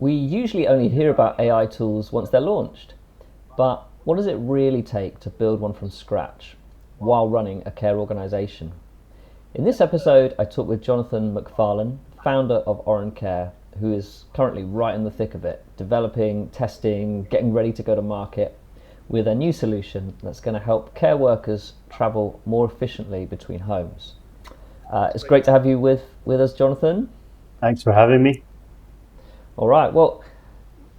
We usually only hear about AI tools once they're launched, but what does it really take to build one from scratch while running a care organisation? In this episode, I talk with Jonathan McFarlane, founder of Oran Care, who is currently right in the thick of it, developing, testing, getting ready to go to market with a new solution that's going to help care workers travel more efficiently between homes. It's great to have you with us, Jonathan. Thanks for having me. All right, well,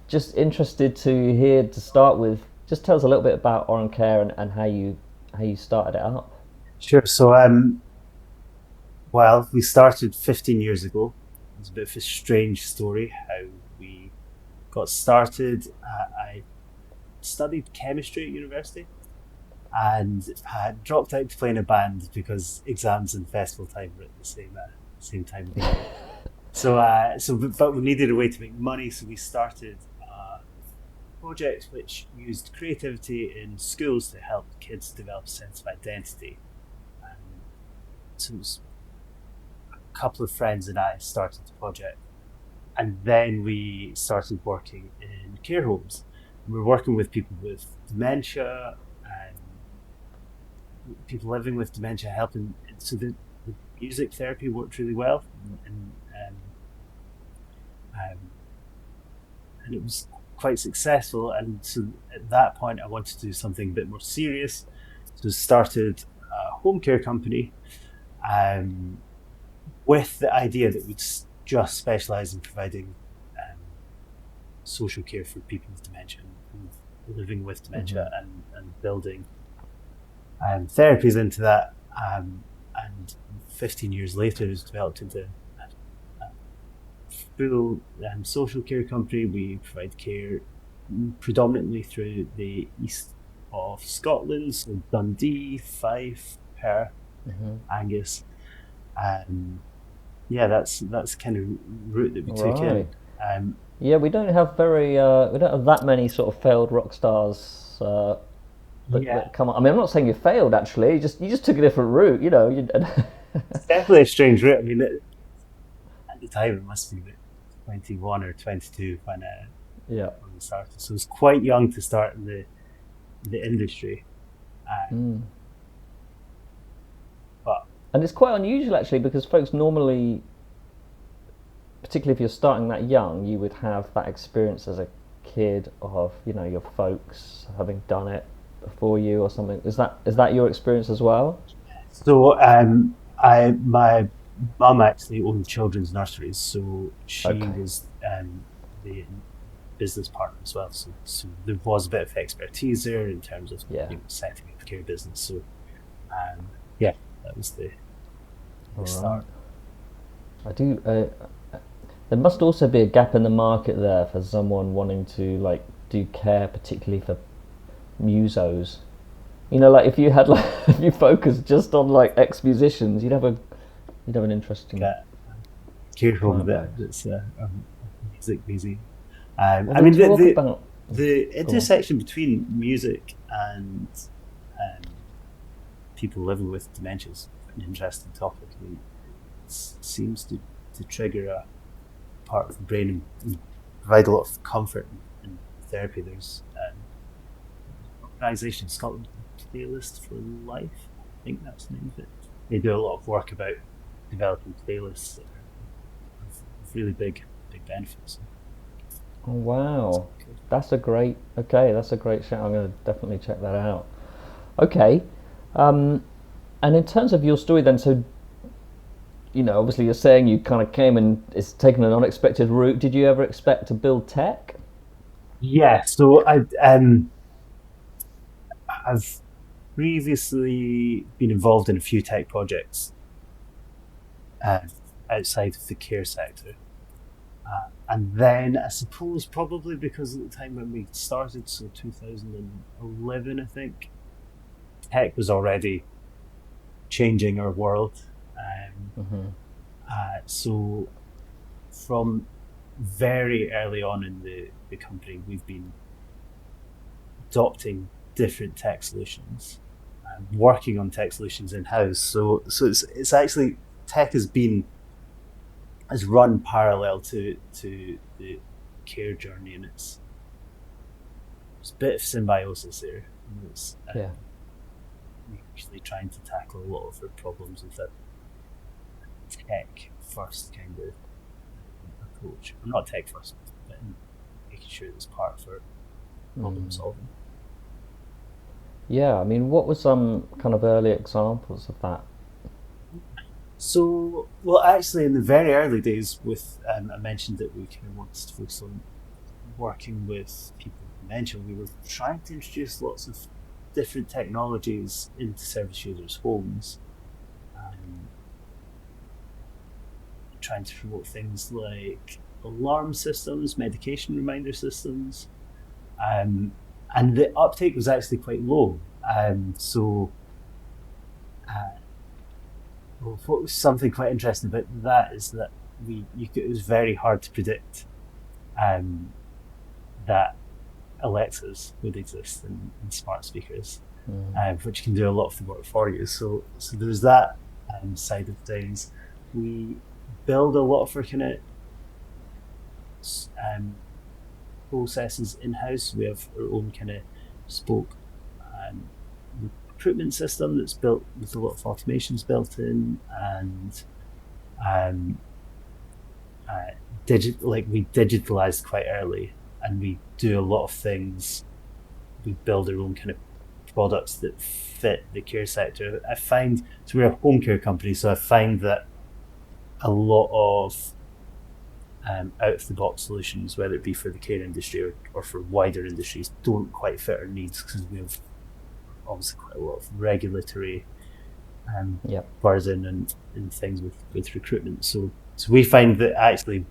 just interested to hear to start with. Just tell us a little bit about Oran Care and how you started it up. Sure. Well, we started 15 years ago. It's a bit of a strange story how we got started. I studied chemistry at university and had dropped out to play in a band because exams and festival time were at the same time of the year. But we needed a way to make money, so we started a project which used creativity in schools to help kids develop a sense of identity. Um, so it was a couple of friends and I started the project, and then we started working in care homes. We were working with people with dementia and people living with dementia, helping. So the music therapy worked really well, um, and it was quite successful. And so at that point, I wanted to do something a bit more serious. So started a home care company, um, with the idea that we'd just specialise in providing um, social care for people with dementia and living with dementia, Mm-hmm. and building therapies into that. And 15 years later, it's developed into a full social care company. We provide care predominantly through the east of Scotland, so Dundee, Fife, Perth, Mm-hmm. Angus. Um, yeah, that's kind of route that we took Right. in. Um, Yeah, we don't have that many sort of failed rock stars yeah, that come up. I mean, I'm not saying you failed actually. You just took a different route. it's definitely a strange route. I mean, at the time it must be about 21 or 22 Yeah. when we started, so it's quite young to start in the industry. Um, Mm. but And it's quite unusual actually because folks normally, particularly if you're starting that young, you would have that experience as a kid of your folks having done it before you or something. Is that your experience as well? I my mum actually owned children's nurseries, so she Okay. was the business partner as well. So there was a bit of expertise there in terms of Yeah. setting up a care business. So um, yeah, that was the All right. start. I do. There must also be a gap in the market there for someone wanting to like do care, particularly for musos. Like if you had like if you focused just on like ex musicians, you'd have an interesting Like a care home client base. that's a music museum. Well, I they mean, talk about. the Go on. intersection between music and um, people living with dementia is an interesting topic. I mean, it seems to trigger a part of the brain and provide a lot of comfort and therapy. There's an organisation in Scotland called Playlist for Life. I think that's the name of it. They do a lot of work about developing playlists that are of really big benefits. Oh That's wow, good. that's a great shout. I'm going to definitely check that out. Okay, um, and in terms of your story, then, so obviously you're saying you kind of came and it's taken an unexpected route. Did you ever expect to build tech? Yeah, I've previously been involved in a few tech projects uh, outside of the care sector. And then I suppose probably because at the time when we started, so 2011, I think, tech was already changing our world. Um, Mm-hmm. so from very early on in the company, we've been adopting different tech solutions, working on tech solutions in house. So it's actually tech has run parallel to the care journey, and it's a bit of symbiosis there. It's actually trying to tackle a lot of the problems with a tech first kind of approach. Well, not tech first, but making sure it's part for problem solving. Yeah, I mean, what were some kind of early examples of that? So, well, actually, in the very early days, I mentioned that we kind of wanted to focus on working with people with dementia. We were trying to introduce lots of different technologies into service users' homes, trying to promote things like alarm systems, medication reminder systems, and the uptake was actually quite low. What was something quite interesting about that is that it was very hard to predict that Alexas would exist in smart speakers, which can do a lot of the work for you. So there's that side of things. We build a lot of our kind of processes in-house. We have our own kind of bespoke recruitment system that's built with a lot of automations built in, and we digitalized quite early, and we do a lot of things. We build our own kind of products that fit the care sector. I find, so we're a home care company, so I find that a lot of out of the box solutions, whether it be for the care industry or for wider industries, don't quite fit our needs, because we have obviously quite a lot of regulatory burden and things with recruitment. So we find that actually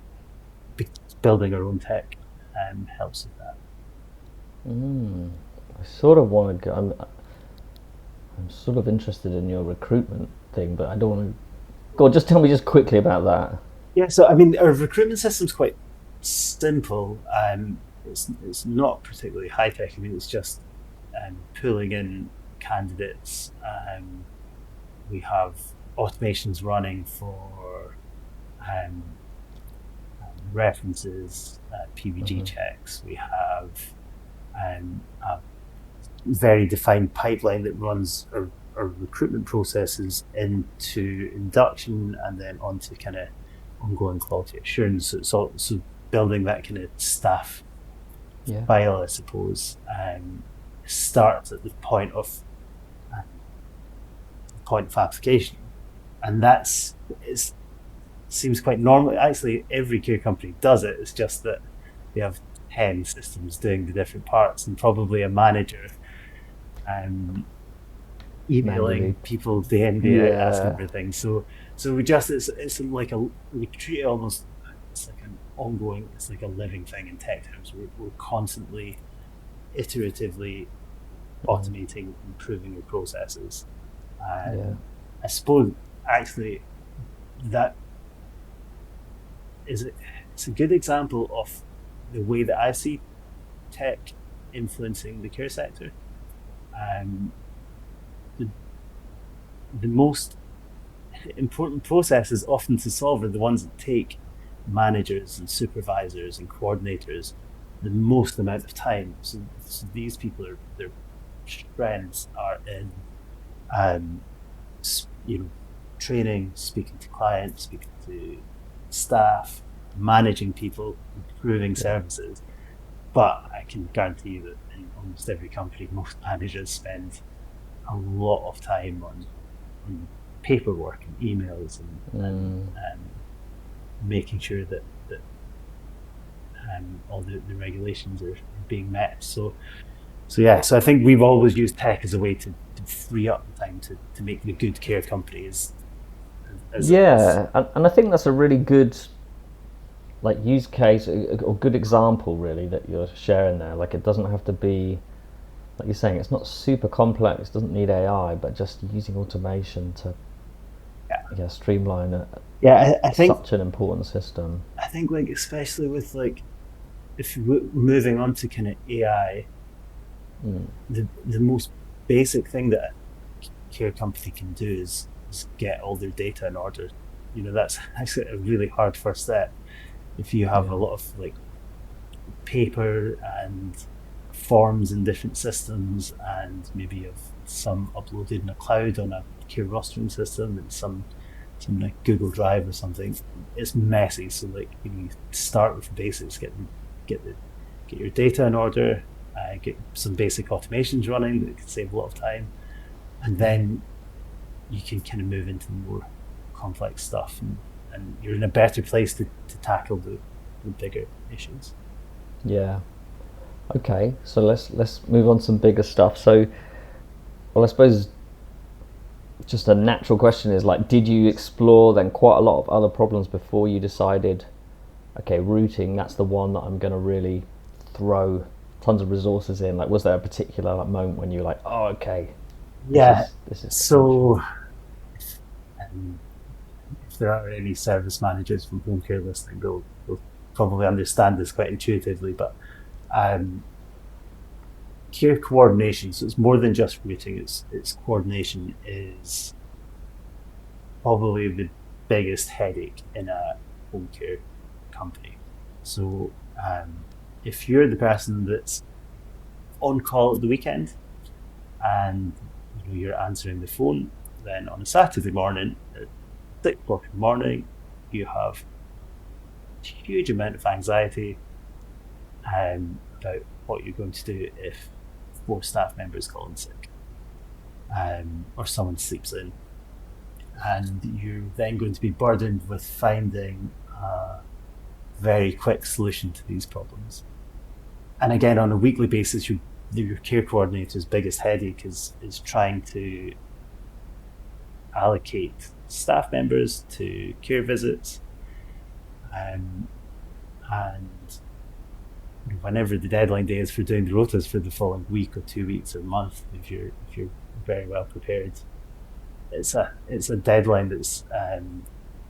building our own tech helps with that. I sort of want to go. I'm sort of interested in your recruitment thing, but I don't want to. Go on, just tell me just quickly about that. Yeah, so I mean, our recruitment system's quite simple. It's not particularly high tech. I mean, it's just pulling in candidates. We have automations running for references, PVG checks. We have a very defined pipeline that runs our recruitment processes into induction and then onto kind of ongoing quality assurance. So building that kind of staff file, I suppose, starts at the point of application, and it seems quite normal. Actually, every care company does it. It's just that they have 10 systems doing the different parts, and probably a manager emailing people day in day out asking for things. So we just it's like we treat it almost, it's like an ongoing, it's like a living thing in tech terms. We're constantly iteratively automating, improving your processes. I suppose actually that it's a good example of the way that I see tech influencing the care sector. The most important processes often to solve are the ones that take managers and supervisors and coordinators the most amount of time. So these people their strengths are in training, speaking to clients, speaking to staff, managing people, improving services. But I can guarantee you that in almost every company, most managers spend a lot of time on paperwork and emails and making sure that all the regulations are being met. So I think we've always used tech as a way to free up the time to make the good care companies. And I think that's a really good use case or good example really that you're sharing there. Like, it doesn't have to be, like you're saying, it's not super complex, doesn't need AI, but just using automation to streamline it. I think such an important system. I think especially with if you're moving on to kind of AI, the most basic thing that a care company can do is get all their data in order. That's actually a really hard first step. If you have a lot of paper and forms in different systems, and maybe you have some uploaded in a cloud on a care rostering system and some like Google Drive or something. It's messy. So like you start with the basics, get your data in order, get some basic automations running that can save a lot of time, and then you can kind of move into the more complex stuff, and you're in a better place to tackle the bigger issues. Yeah. Okay, so let's move on to some bigger stuff. So, well, I suppose just a natural question is like, did you explore then quite a lot of other problems before you decided, okay, routing, that's the one that I'm going to really throw tons of resources in? Like, was there a particular like moment when you were like, oh, okay, this is so if there are any service managers from home care listening, they'll probably understand this quite intuitively, but care coordination, so it's more than just routing, it's coordination is probably the biggest headache in a home care company. So if you're the person that's on call at the weekend and you're answering the phone, then on a Saturday morning at 6 o'clock in the morning, you have a huge amount of anxiety about what you're going to do if 4 staff members call in sick, or someone sleeps in, and you're then going to be burdened with finding a very quick solution to these problems. And again, on a weekly basis, your care coordinator's biggest headache is trying to allocate staff members to care visits, and whenever the deadline day is for doing the rotas for the following week or 2 weeks or month, if you're very well prepared, it's a deadline that's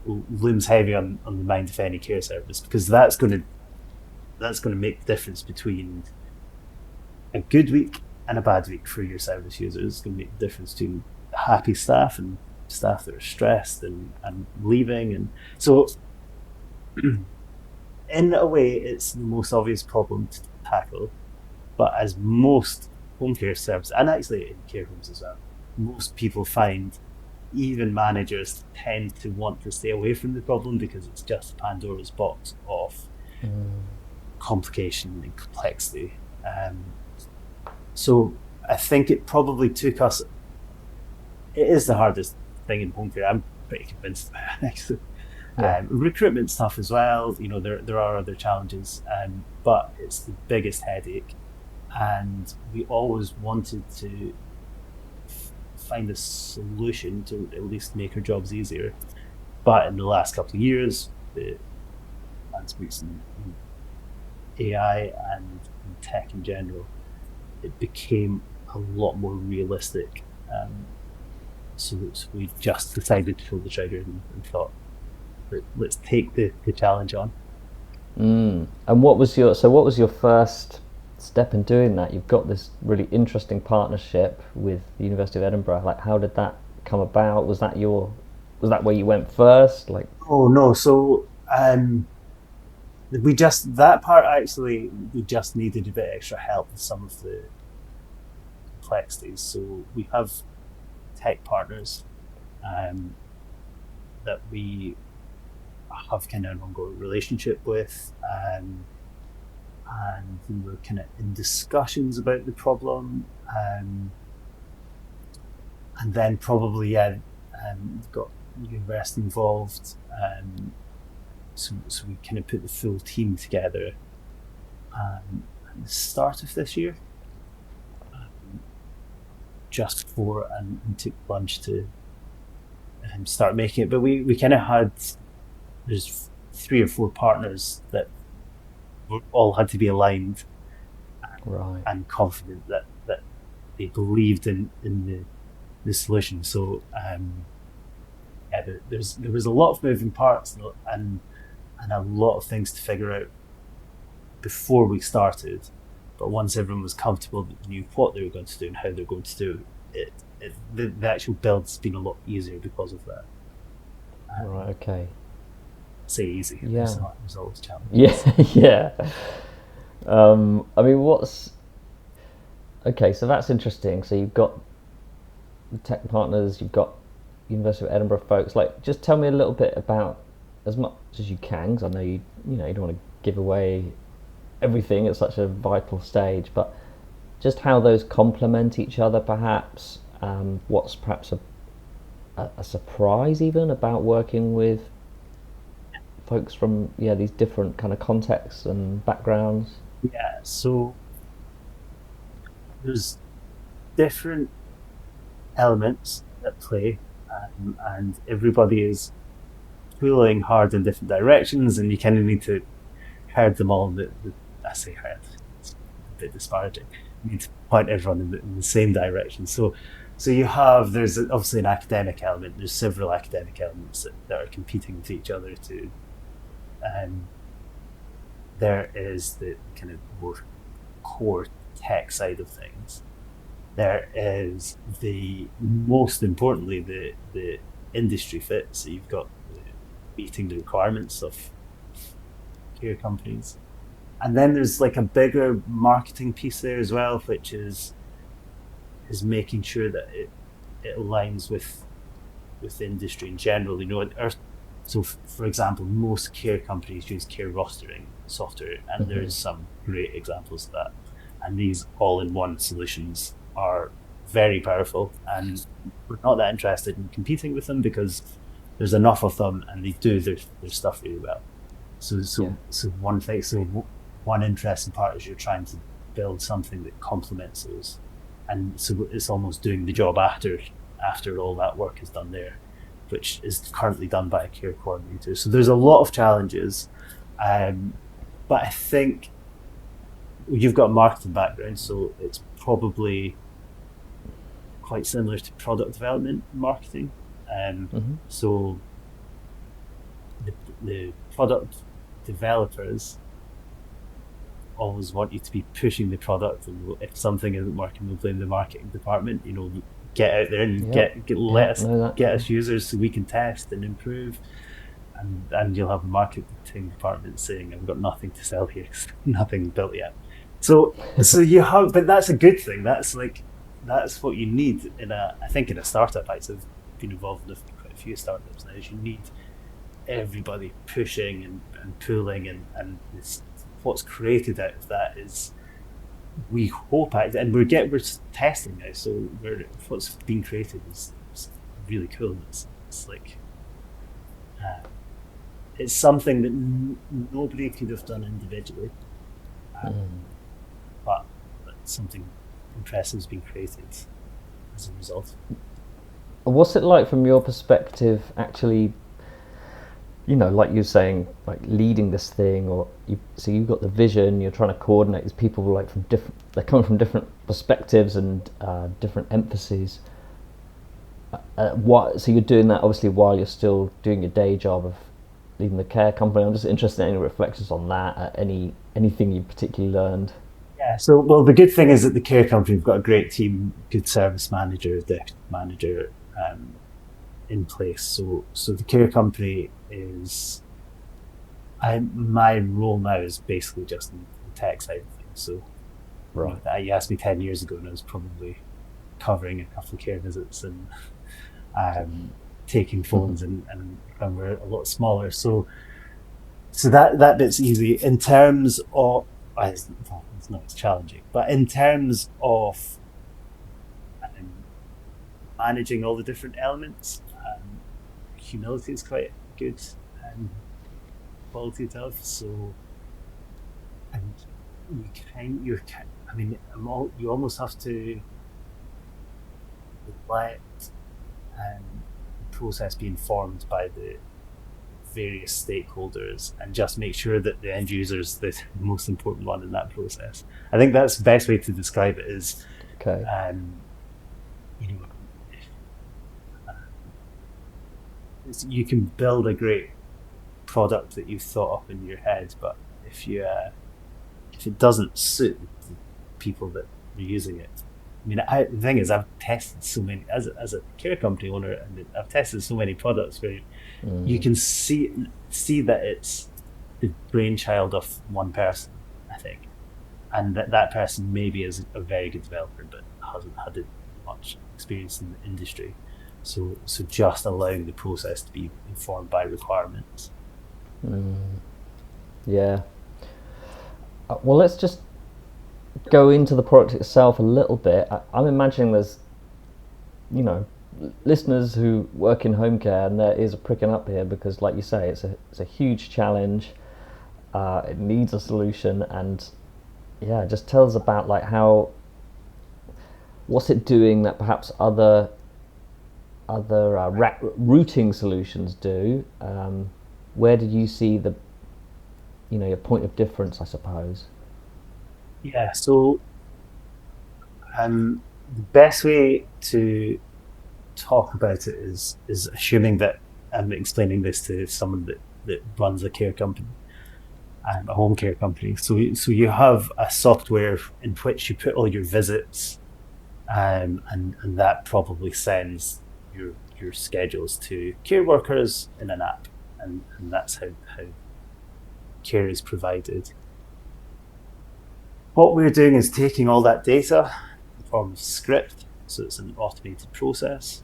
looms heavy on the mind of any care service, because that's going to make the difference between a good week and a bad week for your service users. It's going to make the difference between happy staff and staff that are stressed and leaving. And so in a way, it's the most obvious problem to tackle, but as most home care services, and actually in care homes as well, most people find, even managers tend to want to stay away from the problem because it's just Pandora's box of complication and complexity. So I think it probably took us, it is the hardest thing in home care, I'm pretty convinced about it, actually. Recruitment stuff as well, there are other challenges, but it's the biggest headache, and we always wanted to find a solution to at least make our jobs easier. But in the last couple of years, the advancements in AI and in tech in general, it became a lot more realistic. So we just decided to pull the trigger and thought, let's take the challenge on. And what was your first step in doing that? You've got this really interesting partnership with the University of Edinburgh. Like, how did that come about? Was that where you went first? Like, oh no, so we just needed a bit extra help with some of the complexities. So we have tech partners that we have kind of an ongoing relationship with, and we were kind of in discussions about the problem, and then probably got the university involved, so we kind of put the full team together at the start of this year, just before and took lunch to start making it. But we kind of there's 3 or 4 partners that all had to be aligned, right, and confident that they believed in the solution. So there was a lot of moving parts and a lot of things to figure out before we started. But once everyone was comfortable, that they knew what they were going to do and how they were going to do it, the actual build's been a lot easier because of that. Right. Okay. Say easy. Yeah. There's always challenges. Yeah. I mean, okay? So that's interesting. So you've got the tech partners, you've got University of Edinburgh folks. Like, just tell me a little bit about, as much as you can, because I know you know you don't want to give away everything at such a vital stage, but just how those complement each other, perhaps. What's perhaps a surprise even about working with folks from these different kind of contexts and backgrounds. Yeah, so there's different elements at play, and everybody is pulling hard in different directions, and you kind of need to herd them all. I say herd, it's a bit disparaging. You need to point everyone in the same direction. So there's obviously an academic element. There's several academic elements that are competing with each other to. Um, there is the kind of more core tech side of things. There is most importantly the industry fit. So you've got meeting the requirements of care companies, and then there's like a bigger marketing piece there as well, which is making sure that it aligns with industry in general. So for example, most care companies use care rostering software, and there's some great examples of that. And these all-in-one solutions are very powerful, and we're not that interested in competing with them because there's enough of them and they do their stuff really well. So one interesting part is you're trying to build something that complements those, and so it's almost doing the job after all that work is done there, which is currently done by a care coordinator. So there's a lot of challenges, but I think you've got a marketing background, so it's probably quite similar to product development marketing. So the product developers always want you to be pushing the product, and if something isn't working, we'll blame the marketing department. Get out there and let us users so we can test and improve. And you'll have a marketing department saying, "I've got nothing to sell here, nothing built yet." So but that's a good thing. That's what you need I think in a startup. I've been involved with quite a few startups now. Is you need everybody pushing and pulling, and what's created out of that is, we hope, and we're testing now. So what's being created is really cool. It's like it's something that nobody could have done individually, but something impressive has been created as a result. What's it like from your perspective, actually? Like you're saying, like leading this thing, so you've got the vision, you're trying to coordinate these people like they're coming from different perspectives and different emphases. So you're doing that obviously while you're still doing your day job of leading the care company. I'm just interested in any reflections on that, anything you particularly learned. Yeah, so well, the good thing is that the care company have got a great team, good service manager, deputy manager, in place. So the care company is, my role now is basically just in the tech side of things. So right, you asked me 10 years ago, and I was probably covering a couple of care visits and taking phones, and when we're a lot smaller. So that bit's easy. In terms of, it's not as challenging, but in terms of managing all the different elements, humility is quite a good quality to have. So, and you almost have to let the process be informed by the various stakeholders, and just make sure that the end user is the most important one in that process. I think that's the best way to describe it. Is okay. You can build a great product that you've thought up in your head, but if it doesn't suit the people that are using it, the thing is, I've tested so many as a care company owner, and I've tested so many products where you can see that it's the brainchild of one person, I think, and that person maybe is a very good developer but hasn't had much experience in the industry. So just allowing the process to be informed by requirements. Yeah. Well, let's just go into the product itself a little bit. I'm imagining there's, listeners who work in home care, and their ears are pricking up here because, like you say, it's a huge challenge. It needs a solution, and yeah, just tell us about what's it doing that perhaps other routing solutions do. Where did you see your point of difference, I suppose? Yeah, so the best way to talk about it is assuming that I'm explaining this to someone that runs a care company, a home care company. So you have a software in which you put all your visits, and that probably sends your schedules to care workers in an app, and that's how care is provided. What we're doing is taking all that data in the form of script, so it's an automated process,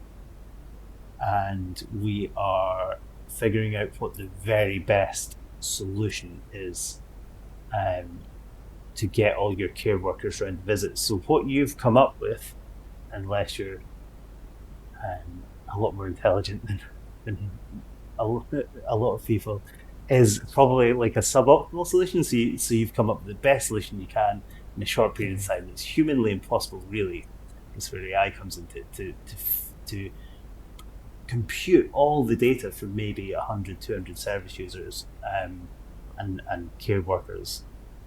and we are figuring out what the very best solution is to get all your care workers around visits. So what you've come up with, unless you're a lot more intelligent than a lot of people, is probably like a suboptimal solution. So you've come up with the best solution you can in a short period of time. It's humanly impossible, really. That's where AI comes in to compute all the data from maybe 100, 200 service users and care workers,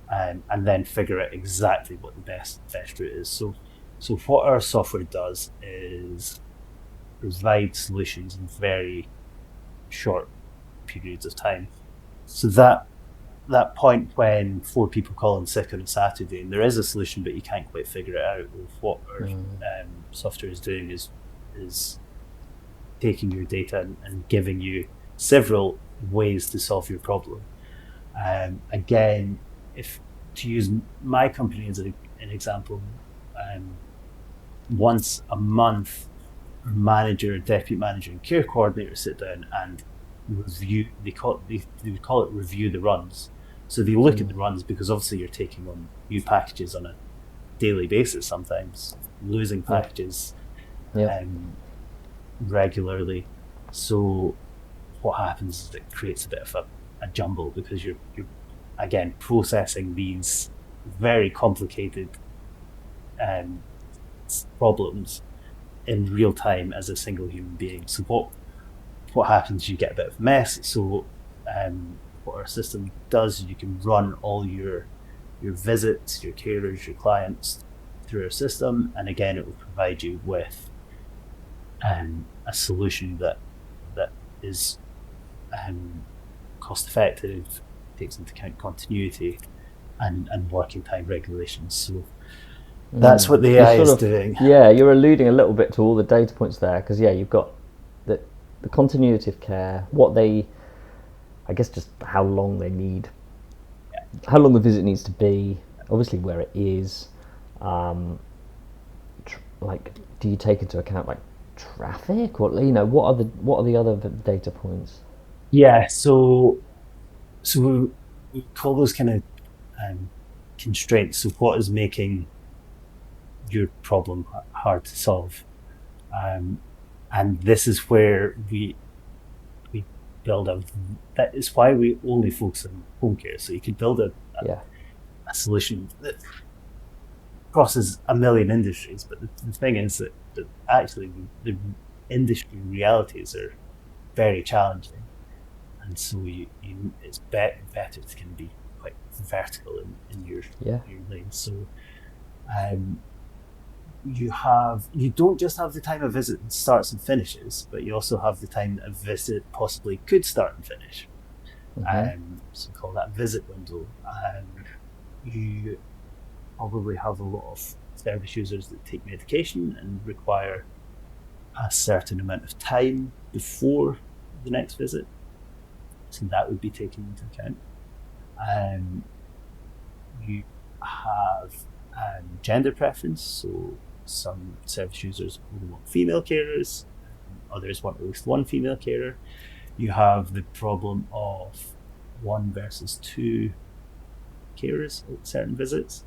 and then figure out exactly what the best route is. So what our software does is provide solutions in very short periods of time. So that point when 4 people call in sick on a Saturday and there is a solution but you can't quite figure it out, what our software is doing is taking your data and giving you several ways to solve your problem. Again, if to use my company as an example, once a month, manager, deputy manager, and care coordinator sit down and review. They would call it review the runs. So they look at the runs, because obviously you're taking on new packages on a daily basis, sometimes losing packages regularly. So what happens is it creates a bit of a jumble, because you're again processing these very complicated problems in real time as a single human being. So what happens? You get a bit of a mess. So what our system does, you can run all your visits, your carers, your clients through our system, and again it will provide you with a solution that is cost effective, takes into account continuity and working time regulations. So that's what the AI is doing. Yeah, you're alluding a little bit to all the data points there, because you've got the continuity of care, I guess just how long they need, how long the visit needs to be, obviously where it is, do you take into account traffic, or what are the other data points? Yeah, so we call those kind of constraints. So what is making your problem hard to solve, and this is where we build that is why we only focus on home care. So you can build a solution that crosses a million industries, but the thing is that actually the industry realities are very challenging, and so it's better to kind of be quite vertical in your lane. So you don't just have the time a visit starts and finishes, but you also have the time that a visit possibly could start and finish. So we call that visit window. You probably have a lot of service users that take medication and require a certain amount of time before the next visit, so that would be taken into account. You have gender preference, so some service users only want female carers, others want at least one female carer. You have the problem of one versus two carers at certain visits.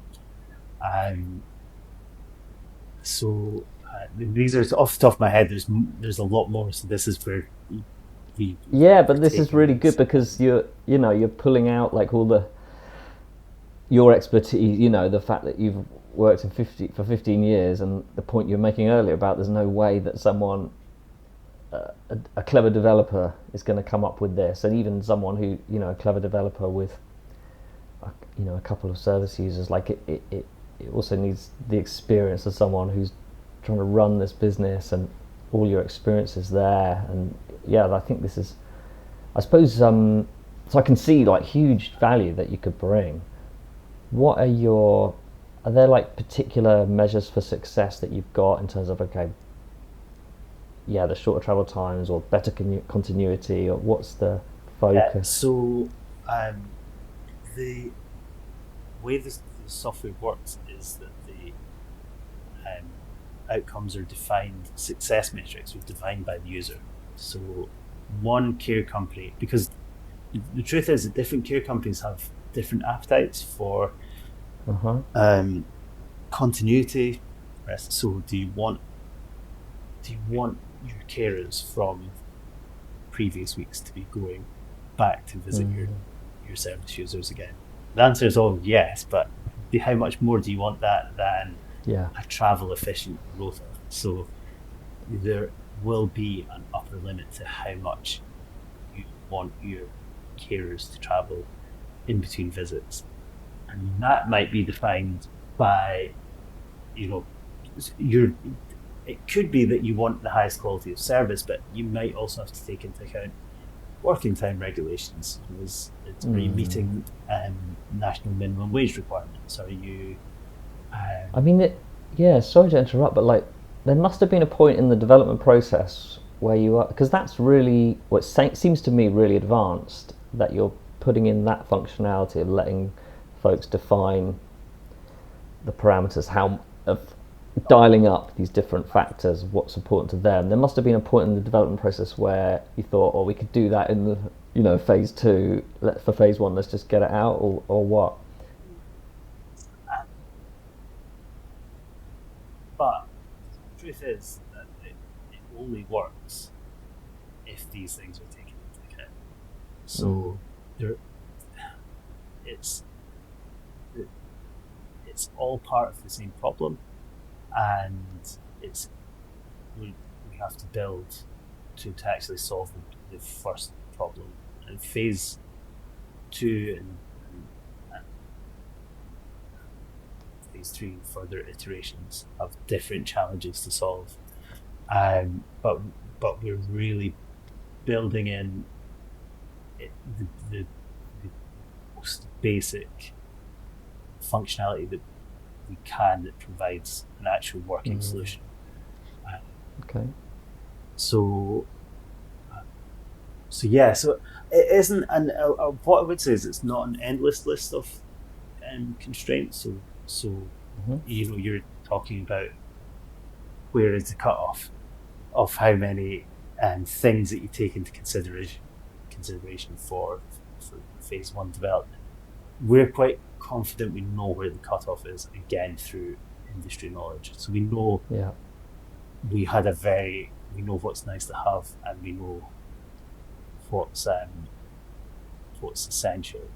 So these are off the top of my head. There's a lot more. So this is where but this is really good because you're pulling out like all your expertise. The fact that you've worked for 15 years, and the point you're making earlier about there's no way that someone a clever developer is going to come up with this, and even someone who a clever developer with a couple of service users, like it also needs the experience of someone who's trying to run this business and all your experiences there. And I think this is, I suppose, so I can see like huge value that you could bring. What are there like particular measures for success that you've got in terms of the shorter travel times or better continuity, or what's the focus? So the way the software works is that the outcomes are defined, success metrics are defined by the user. So one care company, because the truth is that different care companies have different appetites for continuity. So do you want your carers from previous weeks to be going back to visit your service users again? The answer is all yes, but how much more do you want that than a travel efficient rota? So there will be an upper limit to how much you want your carers to travel in between visits, and that might be defined by it could be that you want the highest quality of service, but you might also have to take into account working time regulations. Are you meeting national minimum wage requirements? Are you sorry to interrupt, but like there must have been a point in the development process where you are, because that's really what seems to me really advanced, that you're putting in that functionality of letting folks define the parameters of dialing up these different factors, what's important to them. There must have been a point in the development process where you thought, we could do that in the phase 2. For phase 1, let's just get it out, or what? But the truth is that it only works if these things are taken into account. So it's all part of the same problem, and we have to build to actually solve the first problem. And phase 2 and phase 3 and further iterations have different challenges to solve. But we're really building in the most basic functionality that we can, that provides an actual working solution. Okay. So it isn't, and what I would say is it's not an endless list of constraints. So you're talking about where is the cutoff of how many things that you take into consideration for phase 1 development. We're quite confident we know where the cutoff is, again through industry knowledge. So we know we know what's nice to have, and we know what's essential.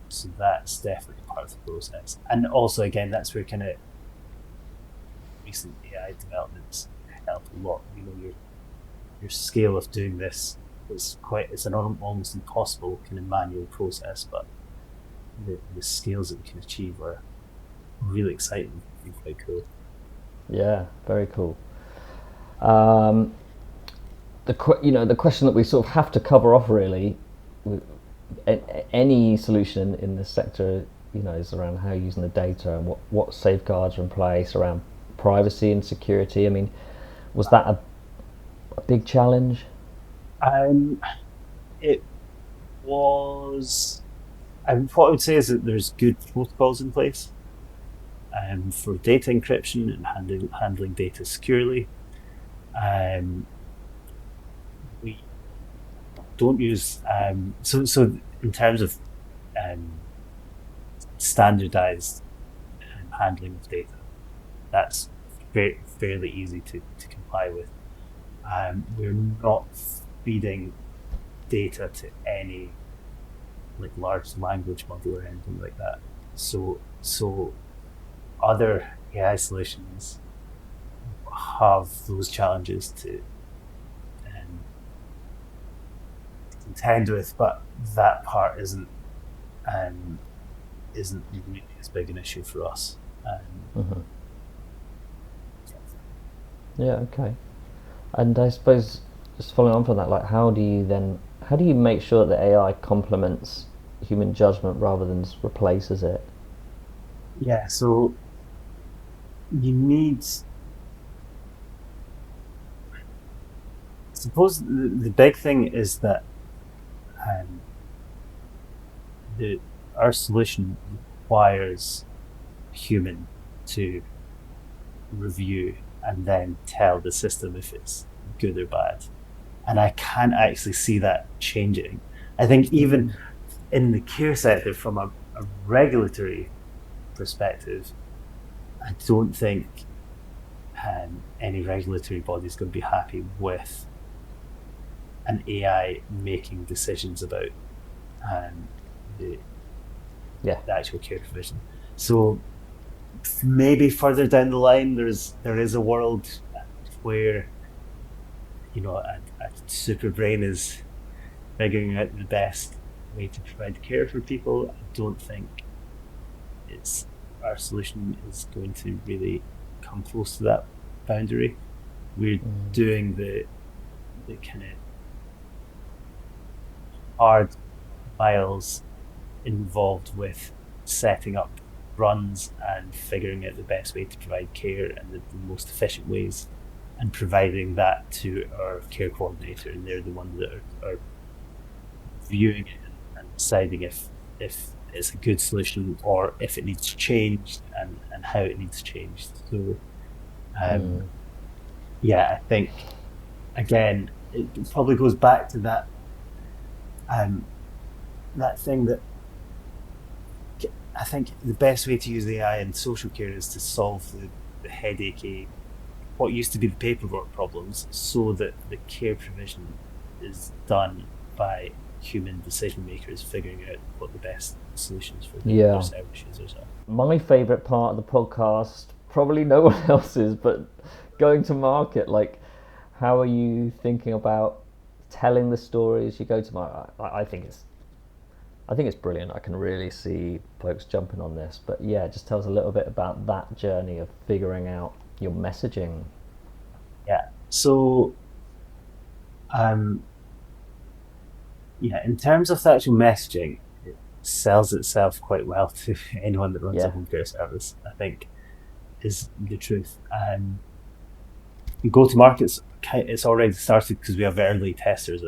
So that's definitely part of the process. And also, again, that's where kind of recent AI developments help a lot. Your scale of doing this it's an almost impossible kind of manual process, but the scales that we can achieve are really exciting and quite cool. Yeah, very cool. The question that we sort of have to cover off really, any solution in this sector, is around how you're using the data and what safeguards are in place around privacy and security. I mean, was that a big challenge? It was. what I would say is that there's good protocols in place for data encryption and handling data securely. Um, we don't use so in terms of um, standardized handling of data, that's fairly easy to comply with. We're not feeding data to any like large language model or anything like that. So other AI solutions have those challenges to um, contend with, but that part um, isn't really as big an issue for us. Hmm. Yeah, okay. And I suppose just following on from that, like how do you make sure that AI complements human judgment rather than just replaces it? Yeah, so you need, suppose the big thing is that um, the our solution requires a human to review and then tell the system if it's good or bad. And I can't actually see that changing. I think even in the care sector, from a regulatory perspective, I don't think any regulatory body is going to be happy with an AI making decisions about um, the, Yeah. the actual care provision. So maybe further down the line, there is a world where a super brain is figuring out the best way to provide care for people. I don't think it's our solution is going to really come close to that boundary. We're doing the kind of hard miles involved with setting up runs and figuring out the best way to provide care and the most efficient ways and providing that to our care coordinator, and they're the ones that are viewing it and deciding if it's a good solution or if it needs changed and how it needs changed. So um, yeah, I think again it probably goes back to um, that thing that I think the best way to use AI in social care is to solve the headachy, what used to be the paperwork problems, so that the care provision is done by human decision makers figuring out what the best solutions for their Yeah. service users are. My favourite part of the podcast, probably no one else's, but going to market. Like, how are you thinking about telling the stories you go to market? I think it's brilliant. I can really see folks jumping on this. But yeah, just tell us a little bit about that journey of figuring out your messaging. Yeah. So um, yeah, in terms of the actual messaging, it sells itself quite well to anyone that runs a Yeah. home care service, I think, is the truth. Go to markets, it's already started because we have early testers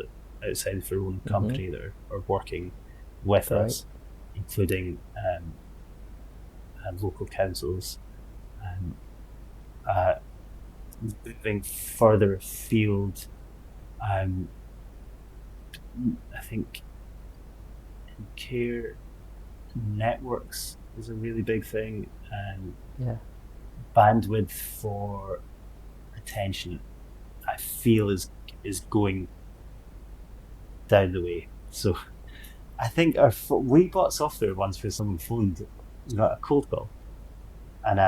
outside of our own Mm-hmm. company that are working with Great. us, including local councils. Um, uh, Moving further afield, um, I think in care networks is a really big thing. Yeah. Bandwidth for attention, I feel is going down the way. So I think we bought software once where someone phoned, a cold call, and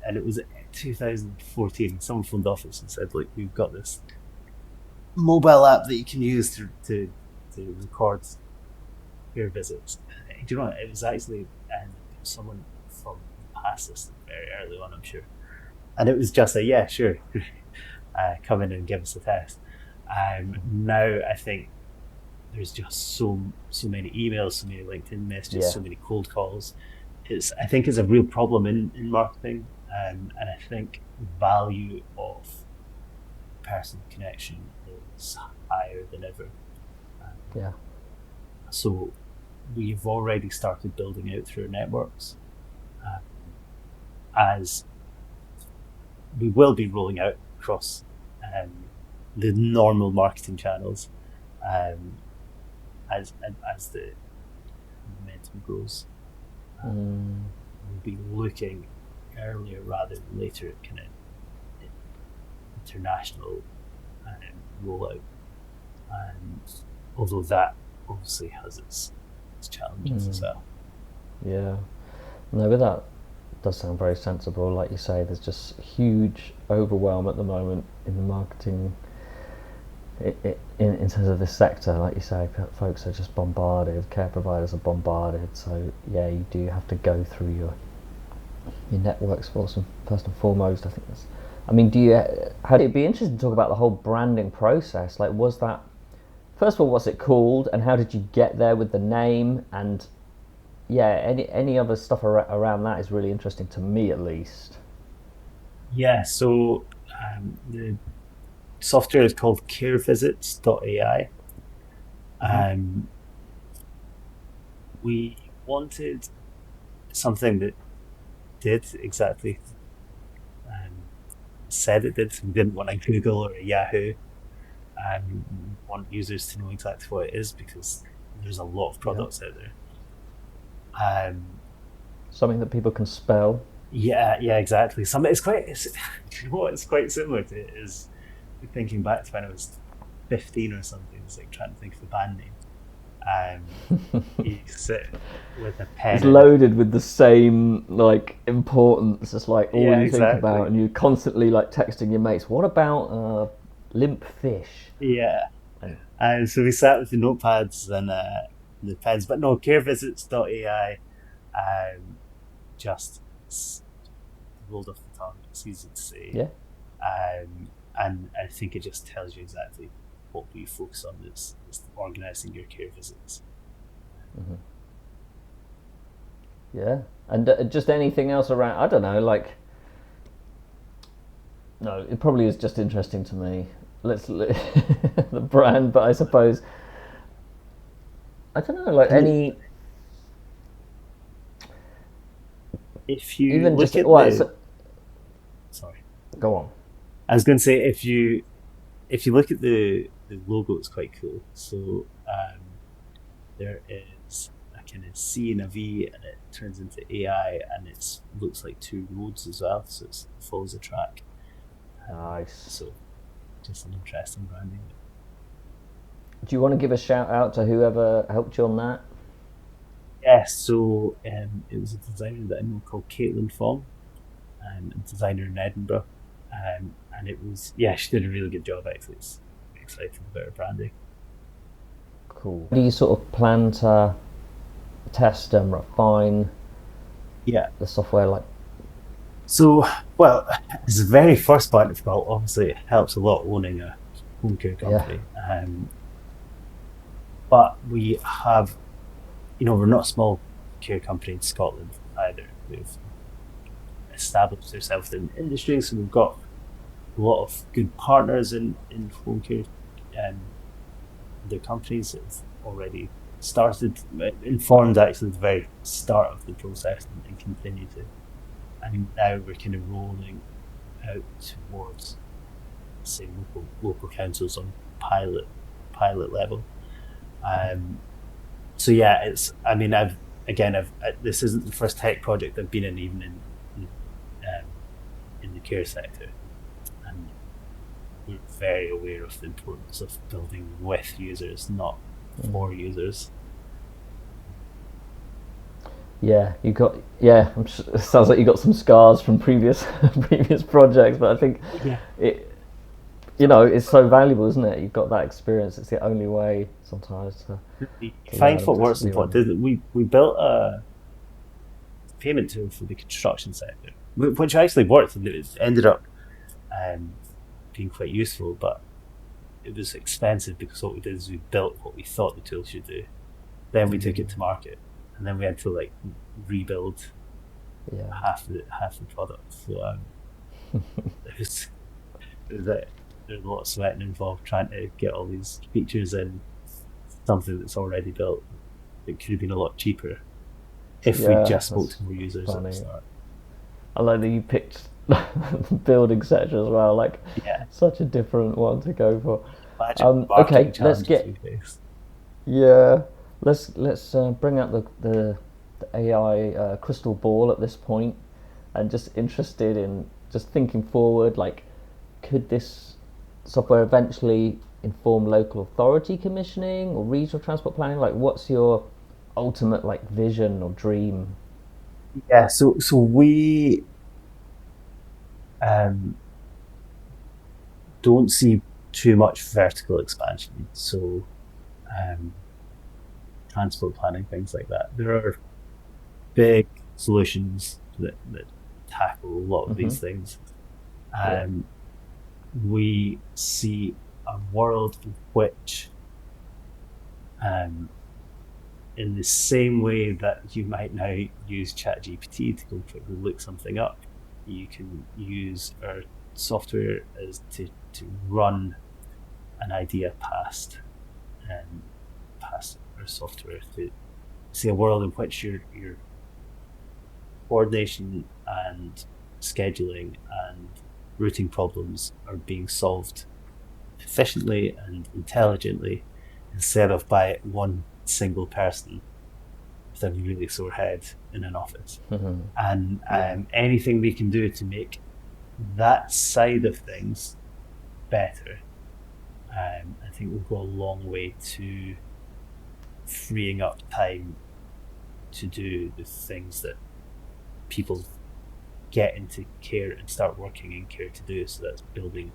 and it was 2014. Someone phoned office and said, "Look, we've got this mobile app that you can use to record your visits." Do you know what? It was actually someone from the past system very early on, I'm sure, and it was just a yeah, sure, come in and give us a test. Now I think there's just so many emails, so many LinkedIn messages, Yeah. so many cold calls. I think it's a real problem in marketing, and I think the value of personal connection is higher than ever. Um, Yeah. so we've already started building out through our networks, uh, as we will be rolling out across um, the normal marketing channels um, as the momentum grows. We'll be looking earlier rather than later at kind of international rollout, and although that obviously has its challenges as well. Yeah. No, but that does sound very sensible. Like you say, there's just huge overwhelm at the moment in the marketing, in terms of this sector. Like you say, folks are just bombarded, care providers are bombarded. So yeah, you do have to go through your networks first and foremost. I think that's. I mean, it'd be interesting to talk about the whole branding process. Like, was that, first of all, what's it called, and how did you get there with the name? And yeah, any other stuff around that is really interesting to me, at least. Yeah, so the software is called carevisits.AI. Um, we wanted something that did exactly said it did. So we didn't want a Google or a Yahoo. We want users to know exactly what it is, because there's a lot of products out there. Something that people can spell. Yeah, exactly. You know what, it's quite similar to it is thinking back to when I was 15 or something. It's like trying to think of a band name. You sit with a pen. It's loaded with the same like importance. It's like all Yeah, you think exactly. about, and you're constantly like texting your mates. What about limp fish? Yeah. So we sat with the notepads and the pens, but no, carevisits.ai just rolled off the tongue. It's easy to say. Yeah. And I think it just tells you exactly what we focus on is organising your care visits. Yeah, and just anything else around. I don't know. Like, no, it probably is just interesting to me. The brand, but I suppose I don't know. Like any. If you Even look just at what? sorry, Go on. I was going to say, if you look at the logo, it's quite cool. So there is a kind of C and a V, and it turns into AI, and it looks like two roads as well. So it follows a track. Nice. So just an interesting branding. Do you want to give a shout out to whoever helped you on that? Yeah, so it was a designer that I know called Caitlin Fong, a designer in Edinburgh. And it was, she did a really good job, actually. It's exciting about her branding. Cool. Do you sort of plan to test and refine the software? Like, so, well, as the very first point of call, obviously it helps a lot owning a home care company. But we have, we're not a small care company in Scotland either. We've established ourselves in the industry, so we've got a lot of good partners in home care. Their companies have already started, informed actually at the very start of the process, and continue to. And now we're kind of rolling out towards, say, local councils on pilot level. So yeah, it's. I mean, this isn't the first tech project I've been in, even in the care sector, and we're very aware of the importance of building with users, not for users. Yeah, you got. Yeah, it sounds like you got some scars from previous projects, but I think it. It's so valuable, isn't it? You've got that experience. It's the only way sometimes to find what works and what didn't. We built a payment tool for the construction sector, which actually worked, and it ended up being quite useful, but it was expensive because what we did is we built what we thought the tool should do. Then we took it to market, and then we had to rebuild half the product. So there's a lot of sweating involved trying to get all these features in something that's already built. it could have been a lot cheaper if we Yeah, just spoke that's to more users at the funny. start. I like that you picked the building sector as well. Like, Yeah, such a different one to go for. imagine the marketing Okay, let's challenges we get face. yeah. Let's bring out the AI crystal ball at this point, and just interested in just thinking forward. Like, could this software eventually inform local authority commissioning or regional transport planning? Like, what's your ultimate like vision or dream? Yeah, so we um, don't see too much vertical expansion. So um, transport planning, things like that. There are big solutions that tackle a lot of Hmm. these things. Yeah. Um, we see a world in which, um, in the same way that you might now use ChatGPT to go quickly look something up, you can use our software as to run an idea past our software to see a world in which your coordination and scheduling and routing problems are being solved efficiently and intelligently instead of by one single person with a really sore head in an office. Hmm. And Yeah. anything we can do to make that side of things better, I think will go a long way to freeing up time to do the things that people get into care and start working in care to do. So that's building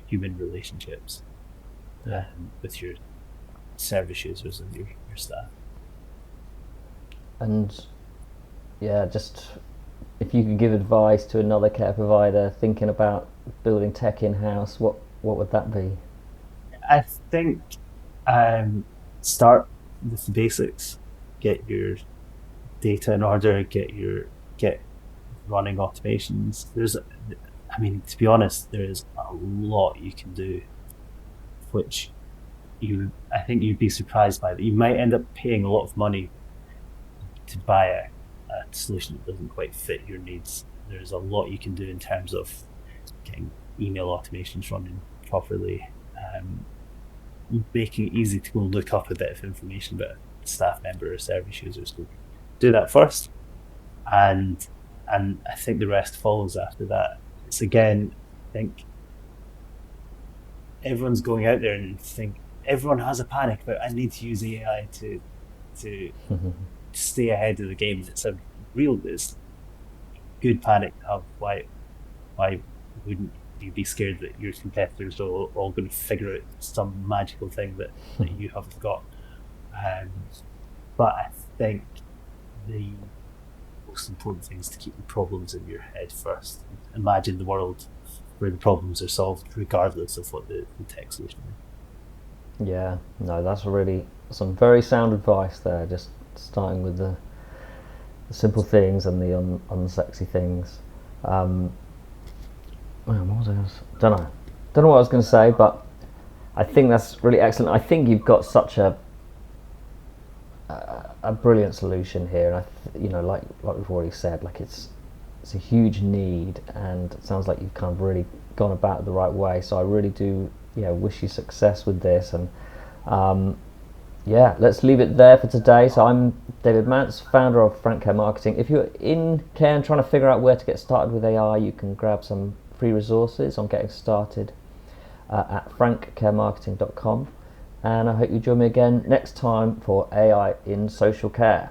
human relationships Yeah. with your service users and your staff. And yeah, just if you could give advice to another care provider thinking about building tech in house, what would that be? I think start with the basics. Get your data in order. Get running automations. I mean, to be honest, there is a lot you can do, which I think you'd be surprised by that. You might end up paying a lot of money to buy a solution that doesn't quite fit your needs. There's a lot you can do in terms of getting email automations running properly, um, making it easy to go and look up a bit of information about a staff member or service users. Do that first, and I think the rest follows after that. It's again, I think everyone's going out there and think everyone has a panic about I need to use AI to stay ahead of the game. It's good panic to have. Why wouldn't you be scared that your competitors are all going to figure out some magical thing that you haven't got? Um, but I think the most important thing is to keep the problems in your head first. Imagine the world where the problems are solved regardless of what the tech solution is. Yeah, no, that's really some very sound advice there. Just starting with the simple things and the unsexy things. Um, what was I? Don't know what I was going to say, but I think that's really excellent. I think you've got such a brilliant solution here, and like we've already said, like it's a huge need, and it sounds like you've kind of really gone about it the right way. So I really do, wish you success with this, and let's leave it there for today. So I'm David Mance, founder of Frank Care Marketing. If you're in care and trying to figure out where to get started with AI, you can grab some free resources on getting started at frankcaremarketing.com. And I hope you join me again next time for AI in social care.